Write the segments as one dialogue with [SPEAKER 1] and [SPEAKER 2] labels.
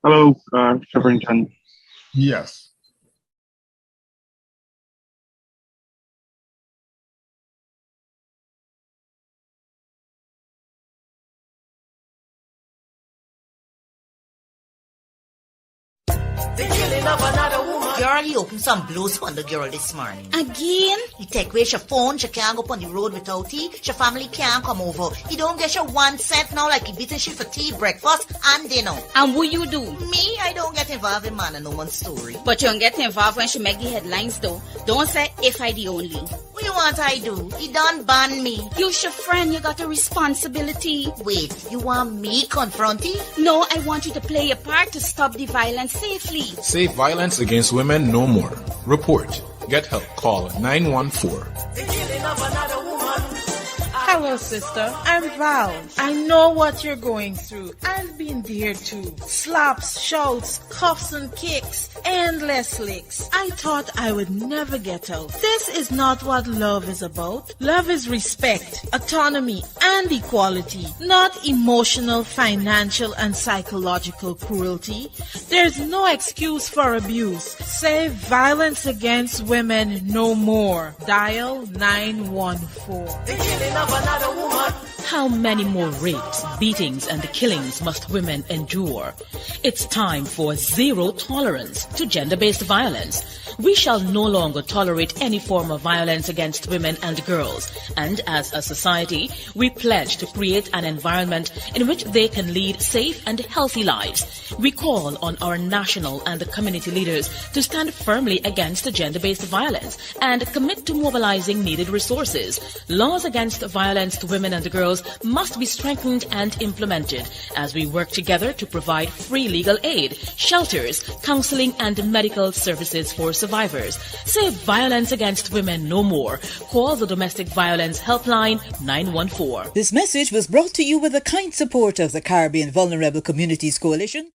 [SPEAKER 1] Hello, Superintendent.
[SPEAKER 2] Yes.
[SPEAKER 3] The killing of another woman. Girl, he opened some blues on the girl this morning.
[SPEAKER 4] Again?
[SPEAKER 3] He take away your phone, she can't go on the road without tea, your family can't come over. He don't get your 1 cent now like he beating she for tea, breakfast, and dinner.
[SPEAKER 4] And what you do?
[SPEAKER 3] Me, I don't get involved in man and no one's story.
[SPEAKER 4] But you don't get involved when she make the headlines though. Don't say if I the only.
[SPEAKER 3] What you want I do? He done ban me.
[SPEAKER 4] You your friend, you got a responsibility.
[SPEAKER 3] Wait, you want me confront him?
[SPEAKER 4] No, I want you to play your part to stop the violence safely.
[SPEAKER 5] Save violence against women no more. Report. Get help. Call 914.
[SPEAKER 3] The killing of another woman.
[SPEAKER 6] Hello, sister. I'm Val. I know what you're going through. I've been there too. Slaps, shouts, cuffs and kicks, endless licks. I thought I would never get out. This is not what love is about. Love is respect, autonomy, and equality, not emotional, financial, and psychological cruelty. There's no excuse for abuse. Say violence against women no more. Dial 914.
[SPEAKER 3] The killing of another woman.
[SPEAKER 7] How many more rapes, beatings, and killings must women endure? It's time for zero tolerance to gender-based violence. We shall no longer tolerate any form of violence against women and girls. And as a society, we pledge to create an environment in which they can lead safe and healthy lives. We call on our national and community leaders to stand firmly against gender-based violence and commit to mobilizing needed resources. Laws against violence to women and girls must be strengthened and implemented as we work together to provide free legal aid, shelters, counseling, and medical services for survivors. Say violence against women no more. Call the Domestic Violence Helpline 914.
[SPEAKER 8] This message was brought to you with the kind support of the Caribbean Vulnerable Communities Coalition.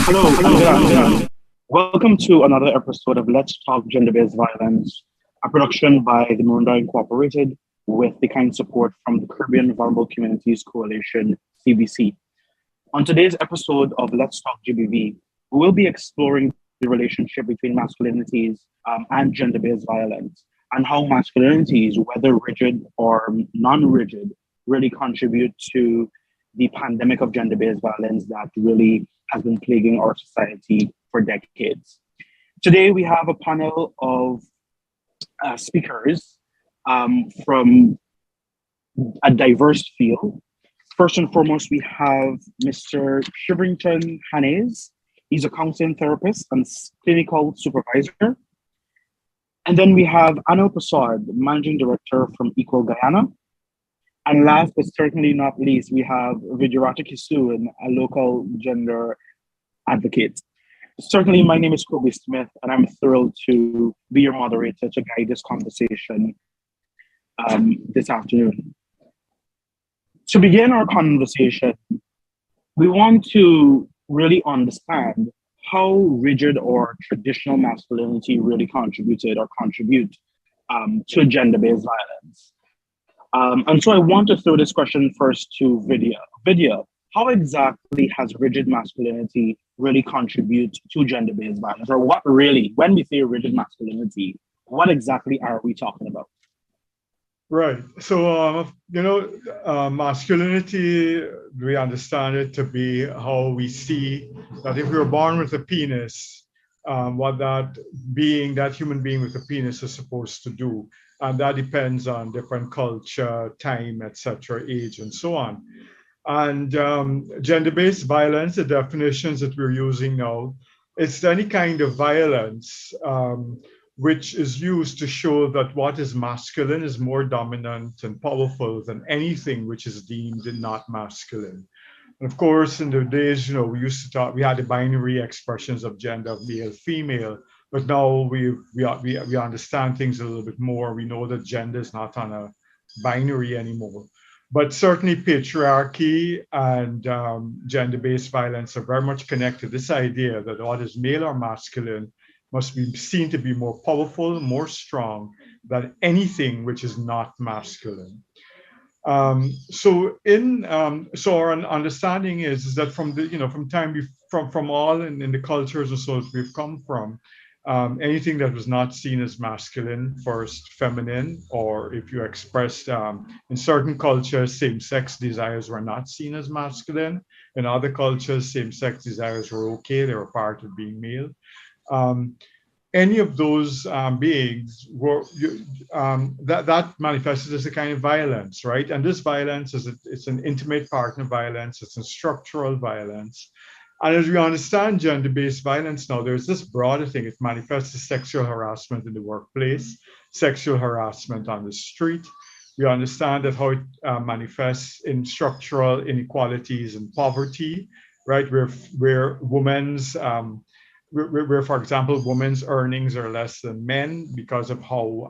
[SPEAKER 1] Hello. Welcome to another episode of Let's Talk Gender-Based Violence, a production by the Murunda Incorporated with the kind support from the Caribbean Vulnerable Communities Coalition, CVC. On today's episode of Let's Talk GBV, we will be exploring the relationship between masculinities and gender-based violence, and how masculinities, whether rigid or non-rigid, really contribute to the pandemic of gender-based violence that really has been plaguing our society for decades. Today, we have a panel of speakers from a diverse field. First and foremost, we have Mr. Shiverington Hannes. He's a counseling therapist and clinical supervisor. And then we have Anil Prasad, managing director from Equal Guyana. And last but certainly not least, we have Vijayarata Kisoon, a local gender advocate. Certainly, my name is Kobe Smith, and I'm thrilled to be your moderator to guide this conversation this afternoon. To begin our conversation, we want to really understand how rigid or traditional masculinity really contributed or contribute to gender-based violence. And so I want to throw this question first to Vidya. Vidya, how exactly has rigid masculinity really contribute to gender-based violence? Or what really, when we say rigid masculinity, what exactly are we talking about?
[SPEAKER 2] Right. So, masculinity, we understand it to be how we see that if we were born with a penis, what that human being with a penis is supposed to do. And that depends on different culture, time, etc., age, and so on. And gender-based violence, the definitions that we're using now, it's any kind of violence which is used to show that what is masculine is more dominant and powerful than anything which is deemed not masculine. And of course, in the days, we used to talk, we had the binary expressions of gender, male, female, But now we understand things a little bit more. We know that gender is not on a binary anymore. But certainly patriarchy and gender-based violence are very much connected. This idea that what is male or masculine must be seen to be more powerful, more strong than anything which is not masculine. So our understanding is that from all in the cultures and so we've come from, anything that was not seen as masculine, first feminine, or if you expressed in certain cultures, same-sex desires were not seen as masculine. In other cultures, same-sex desires were okay; they were part of being male. Any of those beings were that manifested as a kind of violence, right? And this violence it's an intimate partner violence, it's a structural violence. And as we understand gender-based violence now, there's this broader thing. It manifests as sexual harassment in the workplace, sexual harassment on the street. We understand that how it manifests in structural inequalities and poverty, right? Where women's where, for example, women's earnings are less than men because of how,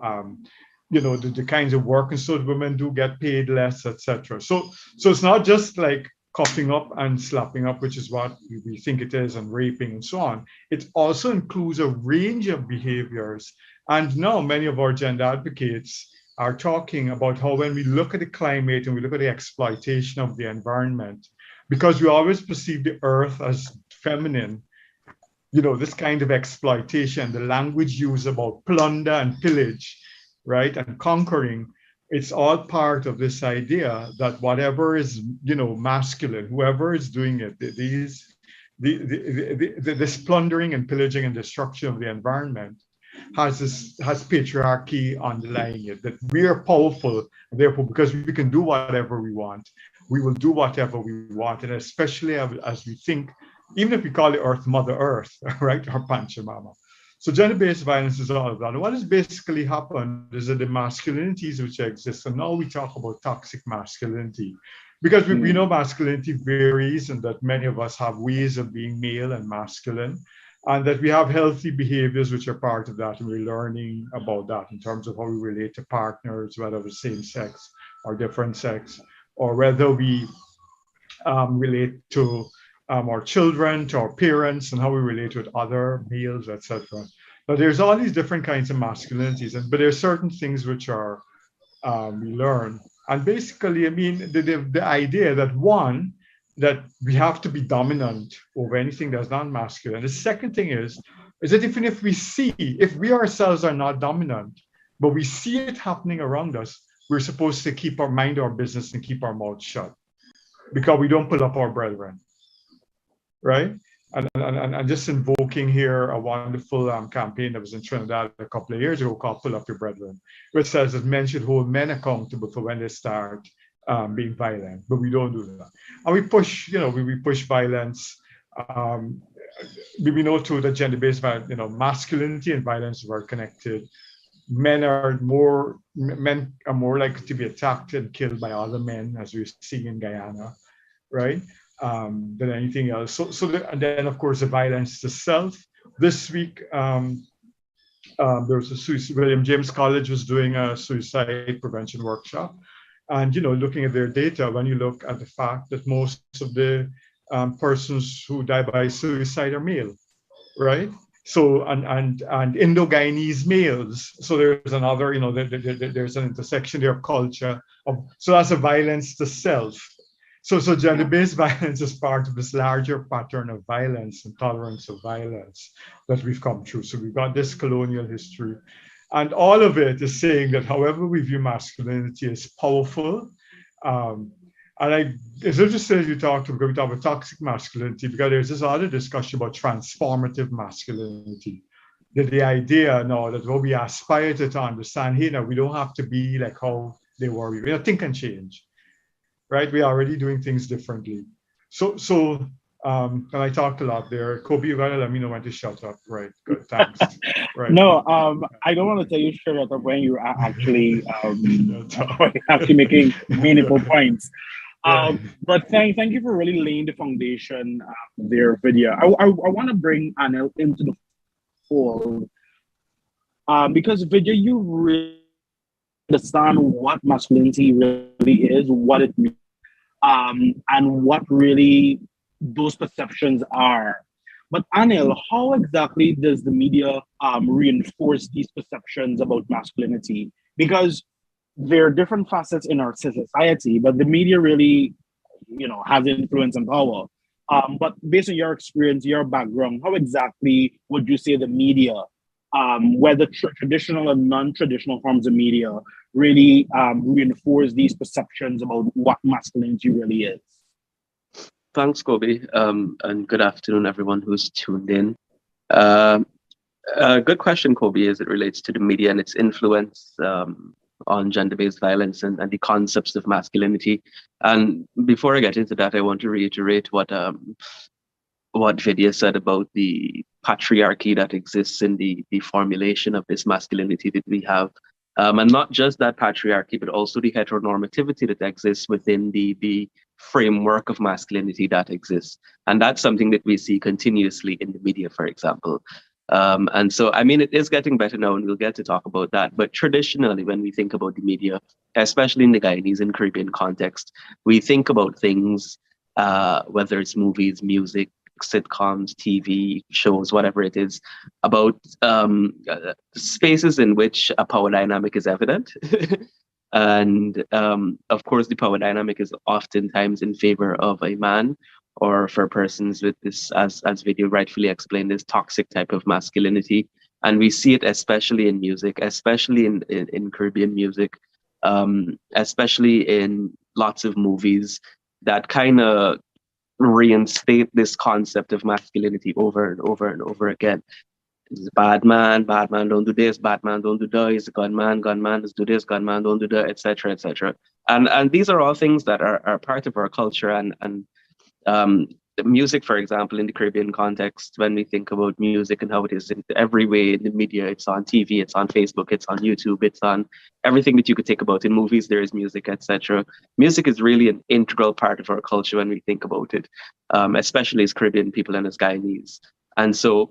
[SPEAKER 2] the kinds of work and so women do get paid less, etc. So it's not just like coughing up and slapping up, which is what we think it is, and raping and so on. It also includes a range of behaviors. And now many of our gender advocates are talking about how when we look at the climate and we look at the exploitation of the environment, because we always perceive the earth as feminine, this kind of exploitation, the language used about plunder and pillage, right, and conquering, it's all part of this idea that whatever is, masculine, whoever is doing it, this plundering and pillaging and destruction of the environment has patriarchy underlying it, that we are powerful, and therefore, because we can do whatever we want, we will do whatever we want, and especially as we think, even if we call the earth Mother Earth, right, or Panchamama. So gender-based violence is all of that. And what has basically happened is that the masculinities which exist, and now we talk about toxic masculinity, because we know masculinity varies and that many of us have ways of being male and masculine, and that we have healthy behaviors which are part of that, and we're learning about that in terms of how we relate to partners, whether the same sex or different sex, or whether we relate to our children, to our parents, and how we relate with other males, etc. But there's all these different kinds of masculinities, but there are certain things which are we learn. And basically, I mean, the idea that one, that we have to be dominant over anything that's not masculine. The second thing is that even if we ourselves are not dominant, but we see it happening around us, we're supposed to keep our mind our business and keep our mouth shut, because we don't pull up our brethren. Right? And just invoking here a wonderful campaign that was in Trinidad a couple of years ago called Pull Up Your Brethren, which says that men should hold men accountable for when they start being violent, but we don't do that. And we push, we push violence. We know too that gender-based violence, masculinity and violence are very connected. Men are more likely to be attacked and killed by other men, as we see in Guyana, right? Than anything else. And then of course the violence to self. This week there was a William James College was doing a suicide prevention workshop, and looking at their data, when you look at the fact that most of the persons who die by suicide are male, right? So and Indo-Guyanese males. So there's another, there's an intersection there of culture so that's a violence to self. So gender-based violence is part of this larger pattern of violence and tolerance of violence that we've come through. So we've got this colonial history. And all of it is saying that however we view masculinity is powerful. It's interesting as we talk about toxic masculinity, because there's this other discussion about transformative masculinity. The idea now that what we aspire to understand here, we don't have to be like how they were. We think and change. Right, we're already doing things differently. So and I talked a lot there. Kobe, you gotta let me know when to shut up. Right, good, thanks. Right.
[SPEAKER 1] No, I don't want to tell you shut up when you're actually actually making meaningful points. But thank you for really laying the foundation there, Vidya. I want to bring Anil into the unfold. Because Vidya, you really understand what masculinity really is, what it means, and what really those perceptions are. But Anil, how exactly does the media reinforce these perceptions about masculinity? Because there are different facets in our society, but the media really, has influence and power. But based on your experience, your background, how exactly would you say the media, whether traditional and non-traditional forms of media, really reinforce these perceptions about what masculinity really is?
[SPEAKER 9] Thanks, Kobe, and good afternoon, everyone who's tuned in. Good question, Kobe, as it relates to the media and its influence on gender-based violence and the concepts of masculinity. And before I get into that, I want to reiterate what Vidya said about the patriarchy that exists in the formulation of this masculinity that we have. And not just that patriarchy, but also the heteronormativity that exists within the framework of masculinity that exists. And that's something that we see continuously in the media, for example. And so, I mean, it is getting better now, and we'll get to talk about that. But traditionally, when we think about the media, especially in the Guyanese and Caribbean context, we think about things, whether it's movies, music, sitcoms, TV shows, whatever it is, about spaces in which a power dynamic is evident. And of course, the power dynamic is oftentimes in favor of a man, or for persons with this, as Vidya rightfully explained, this toxic type of masculinity. And we see it especially in music, especially in Caribbean music, especially in lots of movies that kind of reinstate this concept of masculinity over and over and over again. He's a bad man don't do this, bad man don't do that, he's a gunman does do this, gunman don't do that, etc., etc. And these are all things that are part of our culture, and the music, for example, in the Caribbean context, when we think about music and how it is in every way in the media, it's on TV, it's on Facebook, it's on YouTube, it's on everything that you could think about. In movies, there is music, etc. Music is really an integral part of our culture when we think about it, especially as Caribbean people and as Guyanese. And so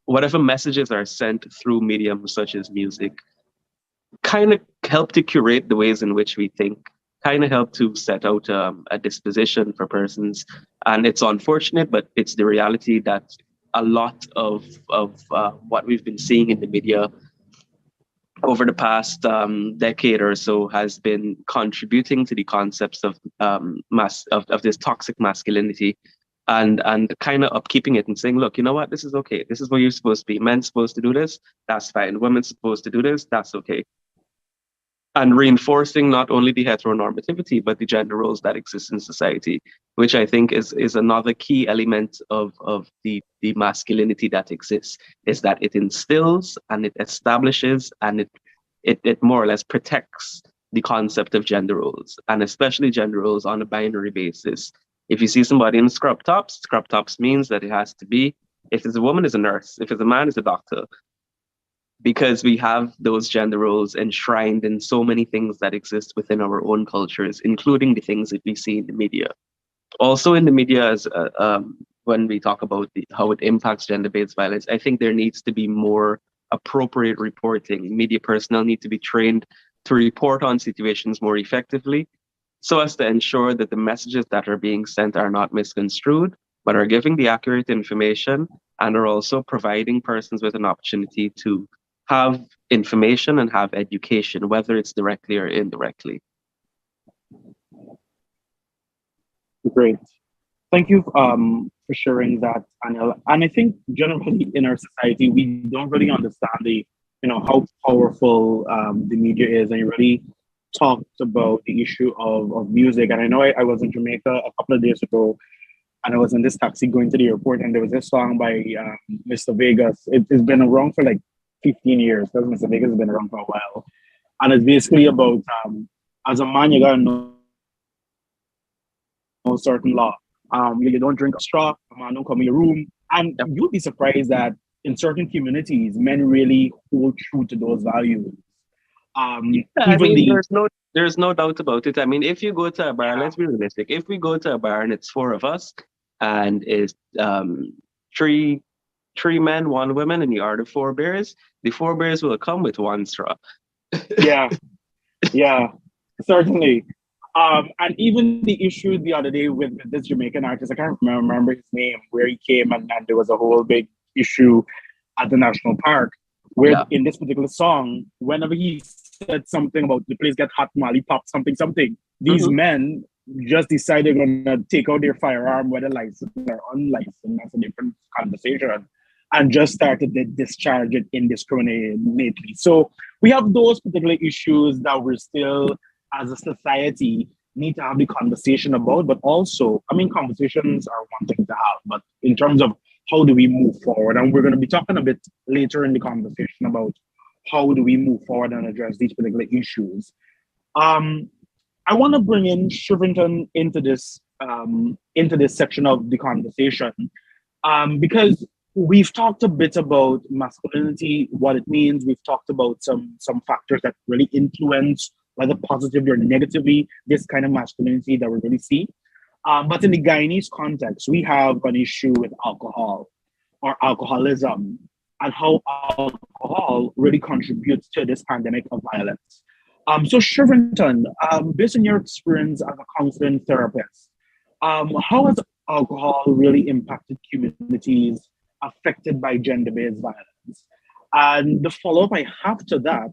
[SPEAKER 9] whatever messages are sent through mediums such as music kind of help to curate the ways in which we think, kind of help to set out a disposition for persons. And it's unfortunate, but it's the reality that a lot of what we've been seeing in the media over the past decade or so has been contributing to the concepts of this toxic masculinity, and kind of upkeeping it and saying, look, you know what, this is okay. This is what you're supposed to be. Men's supposed to do this, that's fine. Women's supposed to do this, that's okay. And reinforcing not only the heteronormativity, but the gender roles that exist in society, which I think is another key element of the masculinity that exists, is that it instills and it establishes and it more or less protects the concept of gender roles, and especially gender roles on a binary basis. If you see somebody in scrub tops means that it has to be, if it's a woman, is a nurse, if it's a man, is a doctor. Because we have those gender roles enshrined in so many things that exist within our own cultures, including the things that we see in the media. Also in the media, as when we talk about how it impacts gender-based violence, I think there needs to be more appropriate reporting. Media personnel need to be trained to report on situations more effectively, so as to ensure that the messages that are being sent are not misconstrued, but are giving the accurate information and are also providing persons with an opportunity to have information and have education, whether it's directly or indirectly.
[SPEAKER 1] Great. Thank you for sharing that, Anil. And I think generally in our society, we don't really understand how powerful the media is. And you really talked about the issue of music. And I know I was in Jamaica a couple of days ago, and I was in this taxi going to the airport, and there was this song by Mr. Vegas. It's been around for like 15 years, because Mr. Vegas has been around for a while. And it's basically about, as a man, you gotta know certain law. You don't drink a straw, a man don't come in your room. And you'll be surprised that in certain communities, men really hold true to those values.
[SPEAKER 9] There's no doubt about it. I mean, if you go to a bar, let's be realistic. If we go to a bar and it's four of us, and it's three 3 men, 1 woman, and you are the forebears, the forebears will come with 1 straw.
[SPEAKER 1] Yeah, certainly. And even the issue the other day with this Jamaican artist, I can't remember his name, where he came and there was a whole big issue at the national park, where in this particular song, whenever he said something about the place get hot, Molly pop, something, these men just decided they're going to take out their firearm, whether licensed or unlicensed, that's a different conversation, and just started to discharge it indiscriminately. So we have those particular issues that we're still, as a society, need to have the conversation about, but also, I mean, conversations are one thing to have, but in terms of how do we move forward, and we're going to be talking a bit later in the conversation about how do we move forward and address these particular issues. I want to bring in Shriventon into this section of the conversation, because we've talked a bit about masculinity, what it means. We've talked about some factors that really influence, whether positively or negatively, this kind of masculinity that we really see. But in the Guyanese context, we have an issue with alcohol or alcoholism and how alcohol really contributes to this pandemic of violence. So Shriventon, based on your experience as a counseling therapist, how has alcohol really impacted communities affected by gender-based violence? And the follow-up I have to that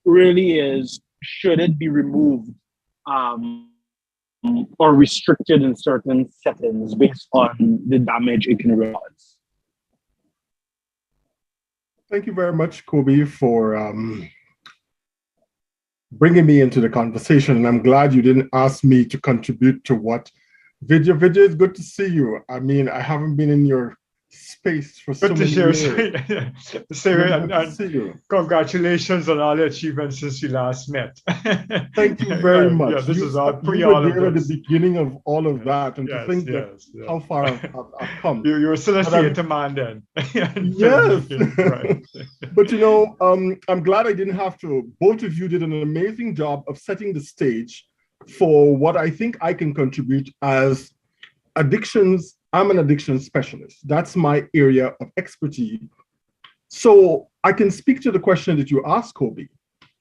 [SPEAKER 1] really is, should it be removed or restricted in certain settings based on the damage it can cause?
[SPEAKER 10] Thank you very much, Kobe, for bringing me into the conversation. And I'm glad you didn't ask me to contribute to what Vidya. Vidya, it's good to see you. I mean, I haven't been in your space for so many years.
[SPEAKER 2] And congratulations on all the achievements since we last met.
[SPEAKER 10] Thank you very much.
[SPEAKER 2] Yeah, this is all pre
[SPEAKER 10] all
[SPEAKER 2] all
[SPEAKER 10] of
[SPEAKER 2] of
[SPEAKER 10] this. At the beginning of all of that, and to think how far I've come.
[SPEAKER 2] You were still a theater man then.
[SPEAKER 10] Yes. Right. But you know, I'm glad I didn't have to. Both of you did an amazing job of setting the stage for what I think I can contribute as addictions. I'm an addiction specialist. That's my area of expertise. So I can speak to the question that you asked, Kobe.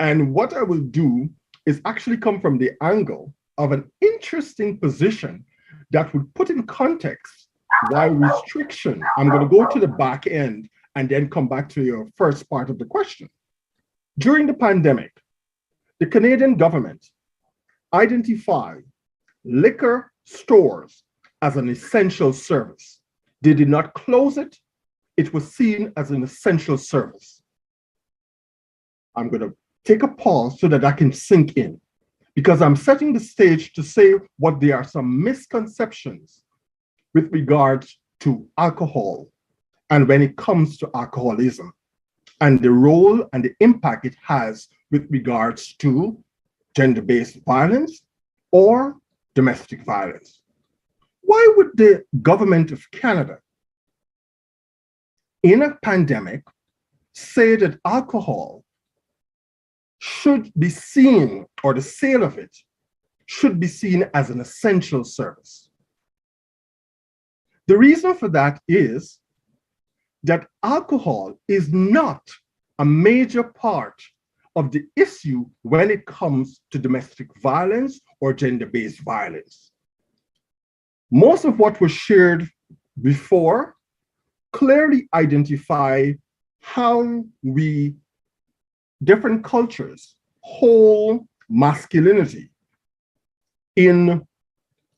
[SPEAKER 10] And what I will do is actually come from the angle of an interesting position that would put in context why restriction. I'm going to go to the back end and then come back to your first part of the question. During the pandemic, the Canadian government identified liquor stores as an essential service. They did not close it. It was seen as an essential service. I'm going to take a pause so that I can sink in, because I'm setting the stage to say what there are some misconceptions with regards to alcohol and when it comes to alcoholism and the role and the impact it has with regards to gender-based violence or domestic violence. Why would the government of Canada, in a pandemic, say that alcohol should be seen, or the sale of it should be seen as an essential service? The reason for that is that alcohol is not a major part of the issue when it comes to domestic violence or gender-based violence. Most of what was shared before clearly identify how different cultures hold masculinity in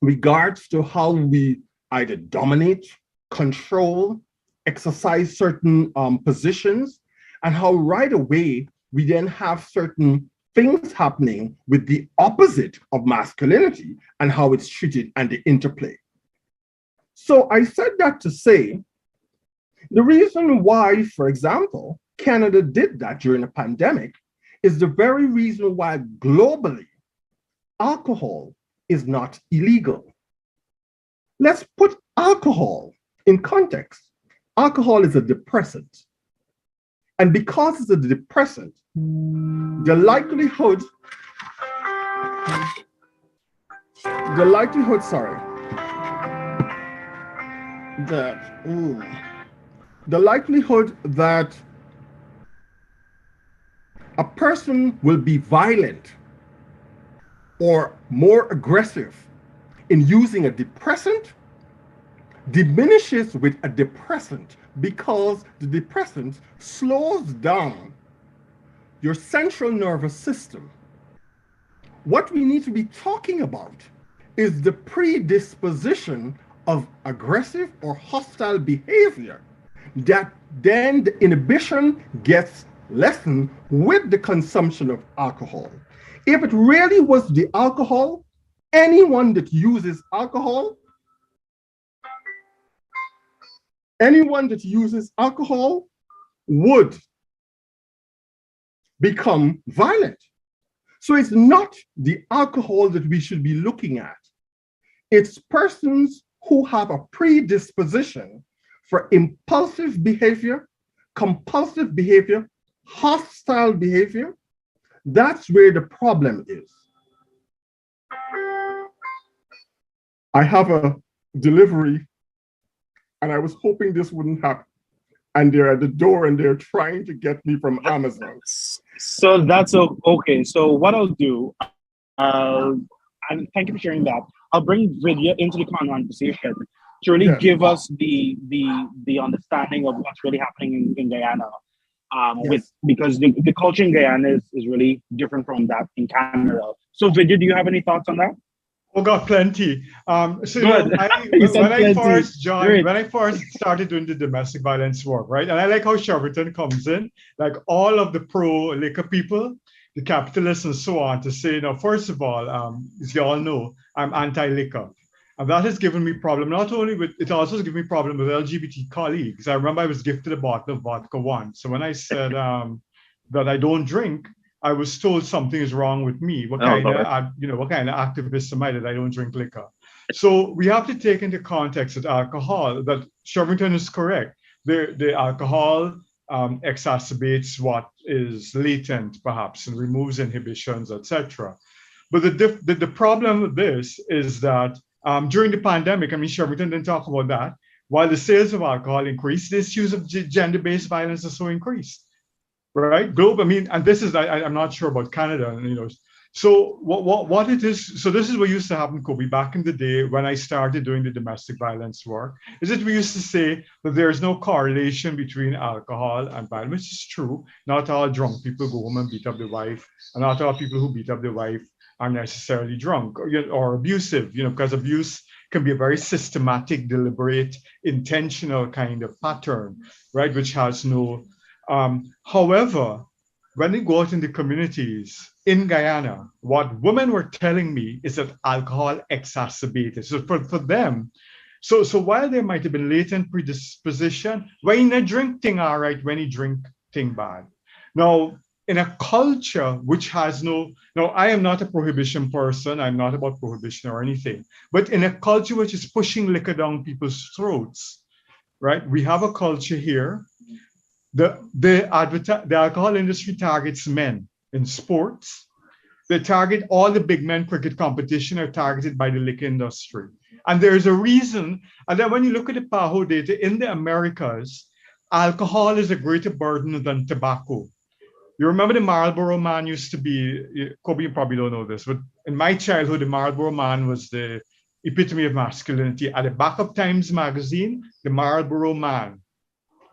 [SPEAKER 10] regards to how we either dominate, control, exercise certain positions, and how right away we then have certain things happening with the opposite of masculinity and how it's treated and the interplay. So I said that to say, the reason why, for example, Canada did that during the pandemic is the very reason why globally alcohol is not illegal. Let's put alcohol in context. Alcohol is a depressant. And because it's a depressant, the likelihood, that the likelihood that a person will be violent or more aggressive in using a depressant diminishes with a depressant because the depressant slows down your central nervous system. What we need to be talking about is the predisposition of aggressive or hostile behavior that then the inhibition gets lessened with the consumption of alcohol. If it really was the alcohol, anyone that uses alcohol would become violent. So it's not the alcohol that we should be looking at. It's persons who have a predisposition for impulsive behavior, compulsive behavior, hostile behavior. That's where the problem is. I have a delivery, and I was hoping this wouldn't happen. And they're at the door and they're trying to get me from Amazon.
[SPEAKER 1] So that's okay. So what I'll do, and thank you for sharing that. I'll bring Vidya into the conversation to really give us the understanding of what's really happening in Guyana. Because the culture in Guyana is really different from that in Canada. So Vidya, do you have any thoughts on that?
[SPEAKER 2] Oh God, plenty. When I first started doing the domestic violence work, right? And I like how Shervington comes in, like all of the pro-liquor people, the capitalists and so on, to say, first of all, as you all know, I'm anti-liquor. And that has given me problem, not only with, it also has given me problem with LGBT colleagues. I remember I was gifted a bottle of vodka once. So when I said that I don't drink, I was told something is wrong with me. What kind of activist am I that I don't drink liquor? So we have to take into context that alcohol, that Shervington is correct. The alcohol exacerbates what is latent, perhaps, and removes inhibitions, etc. But the problem with this is that during the pandemic, Shervington didn't talk about that. While the sales of alcohol increased, the issues of gender-based violence also increased. Right, globe. And this is I'm not sure about Canada, So what it is? So this is what used to happen, Kobe, back in the day when I started doing the domestic violence work. Is that we used to say that there is no correlation between alcohol and violence, which is true. Not all drunk people go home and beat up their wife, and not all people who beat up their wife are necessarily drunk or abusive. Because abuse can be a very systematic, deliberate, intentional kind of pattern, right, which has no. However, when we go out in the communities in Guyana, what women were telling me is that alcohol exacerbated. So for them, so while there might have been latent predisposition, when you drink thing all right, when you drink thing bad. Now, in a culture which has I am not a prohibition person. I'm not about prohibition or anything. But in a culture which is pushing liquor down people's throats, right? We have a culture here. The alcohol industry targets men in sports. They target all the big men cricket competition are targeted by the liquor industry. And there's a reason. And then when you look at the PAHO data in the Americas, alcohol is a greater burden than tobacco. You remember the Marlboro Man used to be, Kobe, you probably don't know this, but in my childhood, the Marlboro Man was the epitome of masculinity. At the back of Times magazine, the Marlboro Man,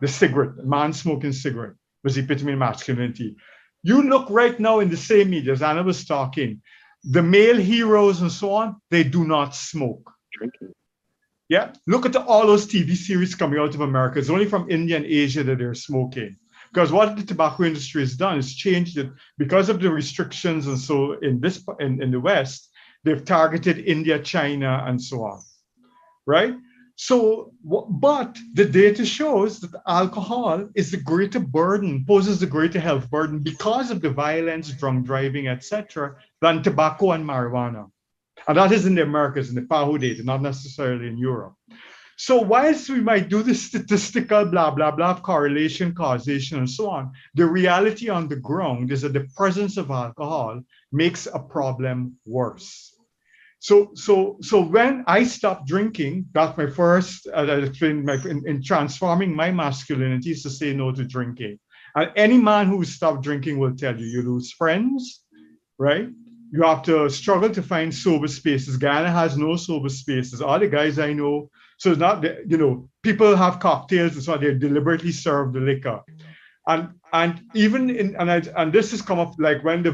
[SPEAKER 2] the cigarette, man smoking cigarette, was the epitome of masculinity. You look right now in the same media, as Anna was talking, the male heroes and so on, they do not smoke.
[SPEAKER 9] Drinking.
[SPEAKER 2] Yeah, look at all those TV series coming out of America. It's only from India and Asia that they're smoking. Because what the tobacco industry has done is changed it because of the restrictions. And so in the West, they've targeted India, China, and so on, right? So, but the data shows that alcohol is the greater burden, poses the greater health burden because of the violence, drunk driving, etc., than tobacco and marijuana. And that is in the Americas, in the PAHO data, not necessarily in Europe. So whilst we might do the statistical blah, blah, blah, correlation, causation, and so on, the reality on the ground is that the presence of alcohol makes a problem worse. So when I stopped drinking, that's my first, as I explained, in transforming my masculinity is to say no to drinking. And any man who stopped drinking will tell you, you lose friends, right? You have to struggle to find sober spaces. Guyana has no sober spaces. All the guys I know, so it's not, people have cocktails, it's not they deliberately serve the liquor. And even and this has come up like when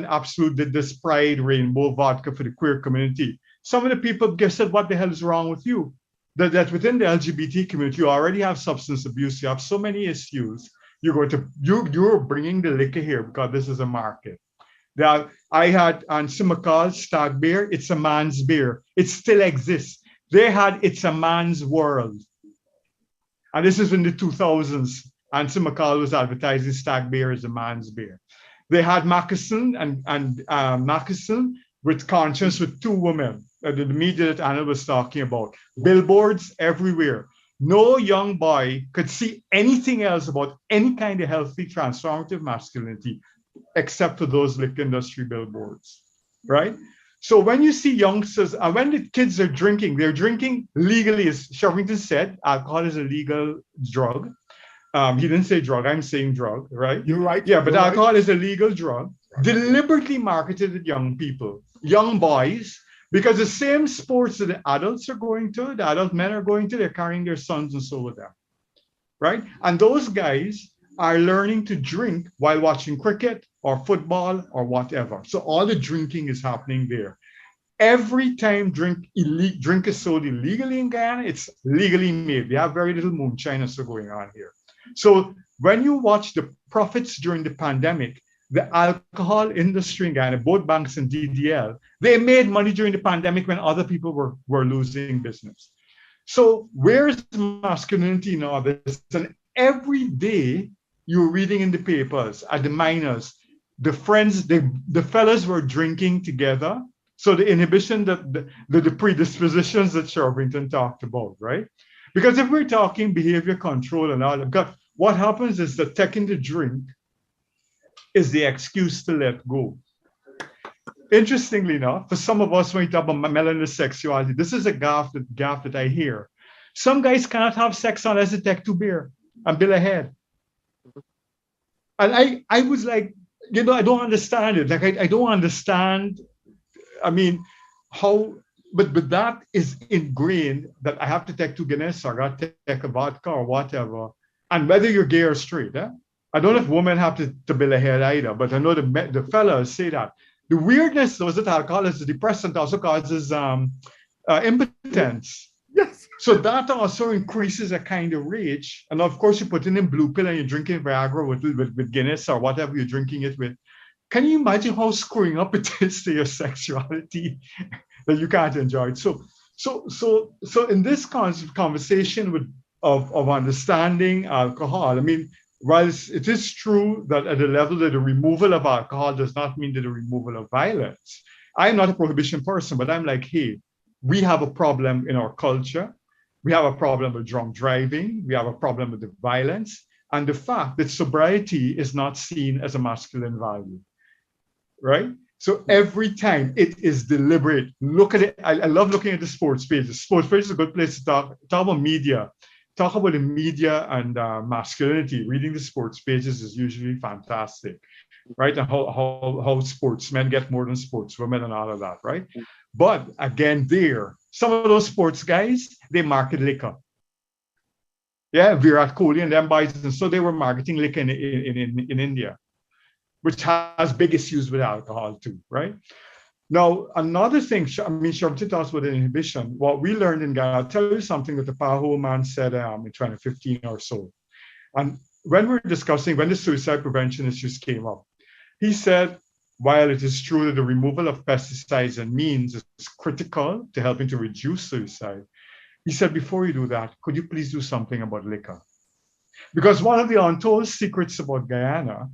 [SPEAKER 2] Absolute did this Pride Rainbow vodka for the queer community. Some of the people just said, what the hell is wrong with you? That within the LGBT community, you already have substance abuse, you have so many issues. You're bringing the liquor here because this is a market. That I had on Simacal's Stag Beer, it's a man's beer. It still exists. They had It's a Man's World. And this is in the 2000s. And Simacal was advertising Stag Beer as a man's beer. They had Moccasin and Moccasin with Conscience with two women. The media that Anna was talking about. Billboards everywhere. No young boy could see anything else about any kind of healthy transformative masculinity except for those liquor industry billboards, right? So when you see youngsters, and when the kids are drinking, they're drinking legally, as Shervington said, alcohol is a legal drug. He didn't say drug, I'm saying drug, right?
[SPEAKER 10] You're right.
[SPEAKER 2] Yeah, but alcohol is a legal drug, deliberately marketed at young people, young boys, because the same sports that the adults are going to, the adult men are going to, they're carrying their sons and so with them, right? And those guys are learning to drink while watching cricket or football or whatever. So all the drinking is happening there. Every time drink is sold illegally in Guyana, it's legally made. We have very little moonshine also going on here. So when you watch the profits during the pandemic, the alcohol industry in Guyana, both banks and DDL, they made money during the pandemic when other people were losing business. So where's masculinity in all this? And every day you're reading in the papers at the minors, the friends, the fellas were drinking together. So the inhibition, the predispositions that Shervington talked about, right? Because if we're talking behavior control and all of that, what happens is that taking the drink is the excuse to let go. Interestingly enough, for some of us, when we talk about melanin sexuality, this is a gaffe that I hear. Some guys cannot have sex unless they take 2 beer and bill ahead. And I was like, I don't understand it. Like, I don't understand, I mean, how, but that is ingrained that I have to take 2 Guinness or I got to take a vodka or whatever. And whether you're gay or straight, I don't know if women have to bill ahead either, but I know the fellas say that. The weirdness was that alcohol is a depressant, also causes impotence.
[SPEAKER 10] Yes.
[SPEAKER 2] So that also increases a kind of rage. And of course, you put in blue pill and you're drinking Viagra with Guinness or whatever you're drinking it with. Can you imagine how screwing up it is to your sexuality that you can't enjoy it? So in this conversation of understanding alcohol, I mean, while it is true that at the level that the removal of alcohol does not mean that the removal of violence. I'm not a prohibition person, but I'm like, hey, we have a problem in our culture. We have a problem with drunk driving. We have a problem with the violence and the fact that sobriety is not seen as a masculine value, right? So every time it is deliberate. Look at it. I love looking at the sports page. The sports page is a good place to talk about media. Talk about the media and masculinity. Reading the sports pages is usually fantastic, right? And how sportsmen get more than sportswomen and all of that, right? But again, some of those sports guys, they market liquor. Yeah, Virat Kohli and them boys, and so they were marketing liquor in India, which has big issues with alcohol too, right? Now, another thing, Shervington talks about inhibition. What we learned in Ghana, I'll tell you something that the Paho man said in 2015 or so. And when we're discussing, when the suicide prevention issues came up, he said, while it is true that the removal of pesticides and means is critical to helping to reduce suicide, he said, before you do that, could you please do something about liquor? Because one of the untold secrets about Guyana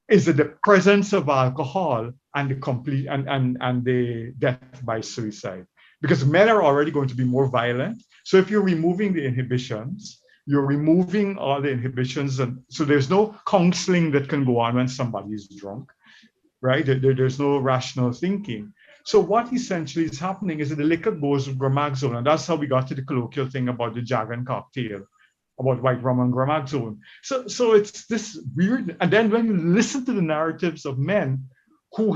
[SPEAKER 2] is that the presence of alcohol and the complete and the death by suicide, because men are already going to be more violent. So if you're removing the inhibitions, you're removing all the inhibitions, and so there's no counseling that can go on when somebody is drunk, right? There's no rational thinking. So what essentially is happening is that the liquor goes with gramaxone, and that's how we got to the colloquial thing about the Jagan cocktail, about white rum and gramaxone. So it's this weird, and then when you listen to the narratives of men who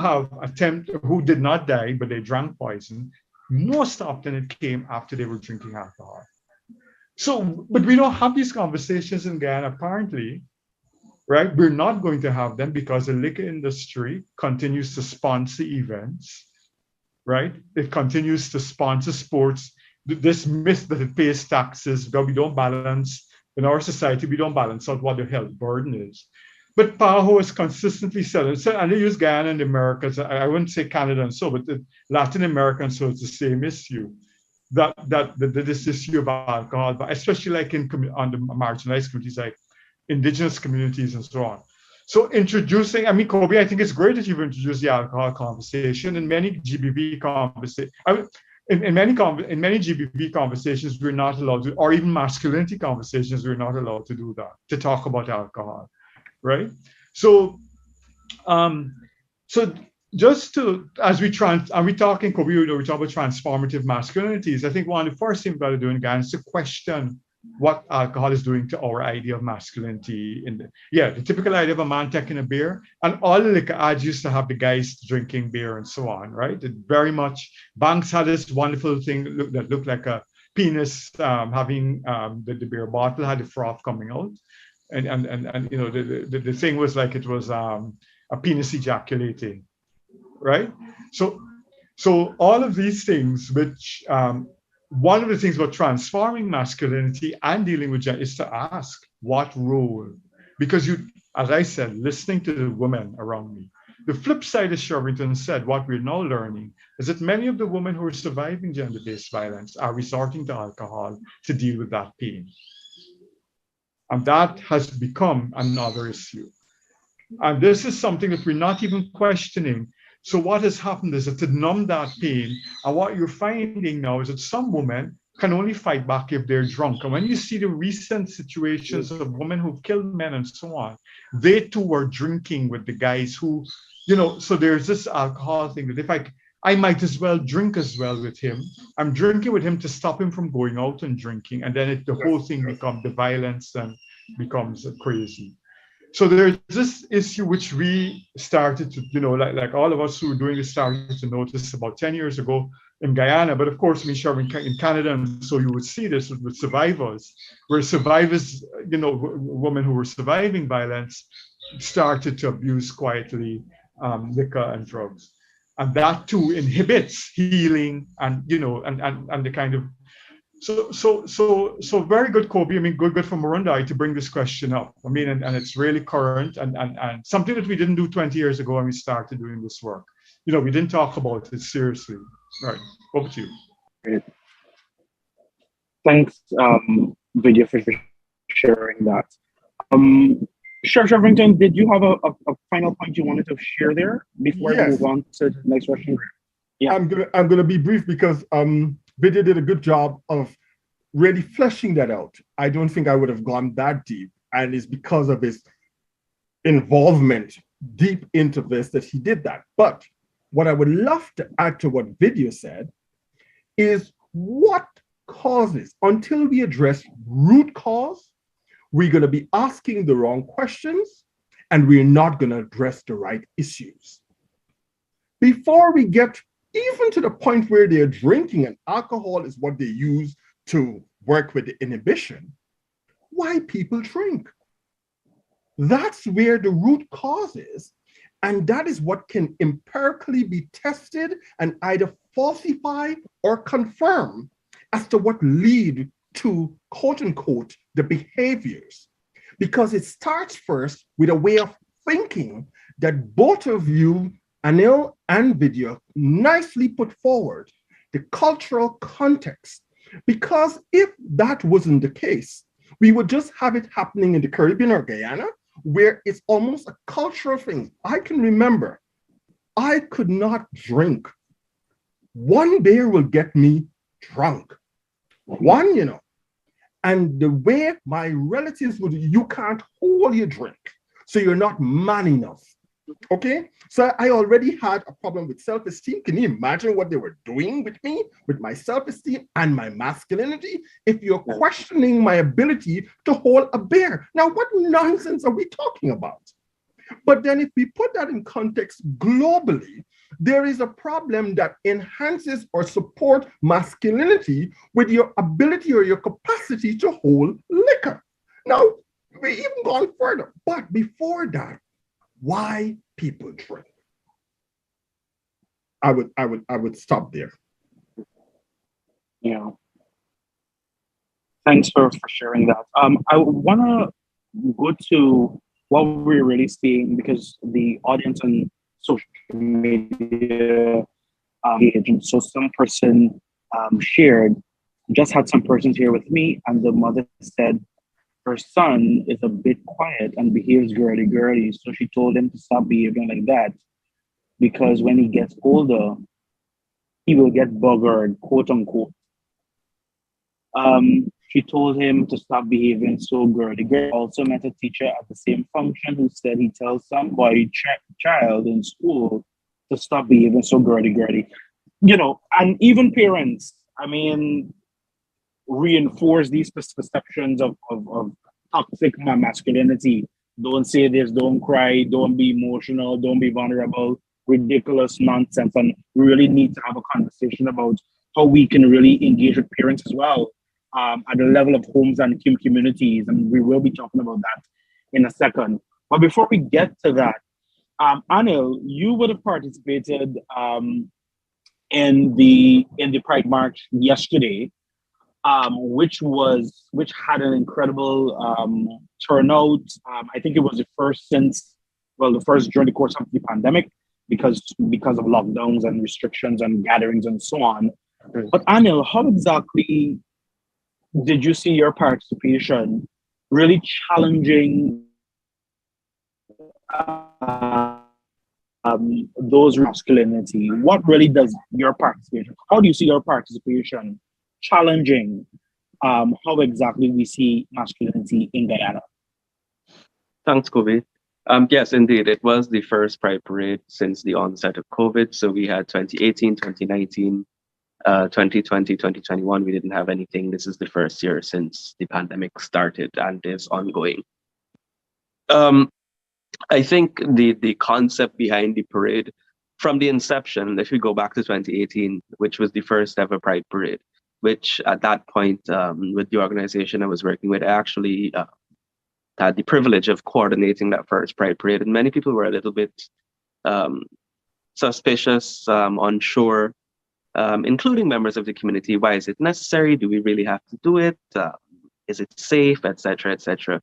[SPEAKER 2] did not die, but they drank poison, most often it came after they were drinking alcohol. So, but we don't have these conversations in Guyana, apparently, right? We're not going to have them because the liquor industry continues to sponsor events, right? It continues to sponsor sports. This myth that it pays taxes, that we don't balance, in our society, we don't balance out what the health burden is. But PAHO has consistently said, and they use Guyana and the Americas, I wouldn't say Canada and so, but Latin America and so it's the same issue. This issue of alcohol, but especially like on the marginalized communities, like indigenous communities and so on. So introducing, I mean, Kobe, I think it's great that you've introduced the alcohol conversation. In many GBV conversations, in many GBV conversations, we're not allowed to, or even masculinity conversations, we're not allowed to do that, to talk about alcohol, right? So, just to, as we talking, Kobe, we talk about transformative masculinities. I think one of the first things we've got to do in Ghana is to question what alcohol is doing to our idea of masculinity. The typical idea of a man taking a beer, and all the liquor ads used to have the guys drinking beer and so on, right? It very much, Banks had this wonderful thing that looked like a penis having the beer bottle had the froth coming out. And you know, the thing was like it was a penis ejaculating, right? So all of these things, which one of the things about transforming masculinity and dealing with gender is to ask what role, because as I said, listening to the women around me. The flip side, as Shervington said, what we're now learning is that many of the women who are surviving gender-based violence are resorting to alcohol to deal with that pain. And that has become another issue. And this is something that we're not even questioning. So what has happened is that to numb that pain, and what you're finding now is that some women can only fight back if they're drunk. And when you see the recent situations of women who've killed men and so on, they too were drinking with the guys who, you know, so there's this alcohol thing that if I might as well drink as well with him. I'm drinking with him to stop him from going out and drinking. And then the whole thing becomes the violence and becomes crazy. So there's this issue which we started to, you know, like all of us who were doing this started to notice about 10 years ago in Guyana. But of course, I mean, sure, in Canada, and so you would see this with survivors, where survivors, you know, women who were surviving violence started to abuse quietly liquor and drugs. And that too inhibits healing and, you know, and the kind of, so very good, Kobe. I mean, good for Murundai to bring this question up. I mean, and it's really current and something that we didn't do 20 years ago when we started doing this work. You know, we didn't talk about it seriously. Right, over to you.
[SPEAKER 1] Great. Thanks, Vidya, for sharing that. Sheriff Shervington, did you have a final point you wanted to share there before we move on to the next question?
[SPEAKER 10] Yeah, I'm gonna be brief because Vidya did a good job of really fleshing that out. I don't think I would have gone that deep, and it's because of his involvement deep into this that he did that. But what I would love to add to what Vidya said is what causes, until we address root cause, we're going to be asking the wrong questions and we're not going to address the right issues. Before we get even to the point where they're drinking and alcohol is what they use to work with the inhibition, why people drink. That's where the root cause is. And that is what can empirically be tested and either falsify or confirm as to what lead to, quote unquote, the behaviors. Because it starts first with a way of thinking that both of you, Anil and Vidya, nicely put forward, the cultural context. Because if that wasn't the case, we would just have it happening in the Caribbean or Guyana, where it's almost a cultural thing. I can remember, I could not drink. One beer will get me drunk. One, you know. And the way my relatives would, you can't hold your drink. So you're not man enough Okay, so I already had a problem with self-esteem. Can you imagine what they were doing with me, with my self-esteem and my masculinity? If you're questioning my ability to hold a bear. Now, what nonsense are we talking about? But then if we put that in context globally, there is a problem that enhances or support masculinity with your ability or your capacity to hold liquor. Now, we even gone further, but before that, why people drink? I would stop there.
[SPEAKER 1] Yeah. Thanks for sharing that. I want to go to what we're really seeing, because the audience on social media agent. So some person shared, just had some persons here with me, and the mother said her son is a bit quiet and behaves girly girly. So she told him to stop behaving like that, because when he gets older, he will get buggered, quote unquote. She told him to stop behaving so girly girly. Also met a teacher at the same function who said he tells some boy child in school to stop behaving so girly girly. You know, and even parents, I mean, reinforce these perceptions of toxic masculinity. Don't say this, don't cry, don't be emotional, don't be vulnerable, ridiculous nonsense. And we really need to have a conversation about how we can really engage with parents as well, at the level of homes and communities. And we will be talking about that in a second. But before we get to that, Anil, you would have participated in the Pride March yesterday, which had an incredible turnout. I think it was the first during the course of the pandemic, because of lockdowns and restrictions and gatherings and so on. But Anil, how exactly did you see your participation really challenging those masculinity? What really does your participation? How do you see your participation challenging how exactly we see masculinity in Guyana?
[SPEAKER 9] Thanks, Kobe. Yes, indeed. It was the first Pride Parade since the onset of COVID. So we had 2018, 2019, 2020, 2021. We didn't have anything. This is the first year since the pandemic started and is ongoing. I think the concept behind the parade from the inception, if we go back to 2018, which was the first ever Pride Parade, which at that point, with the organization I was working with, I actually had the privilege of coordinating that first Pride Parade. And many people were a little bit suspicious, unsure, including members of the community. Why is it necessary? Do we really have to do it? Is it safe, etc., etc.?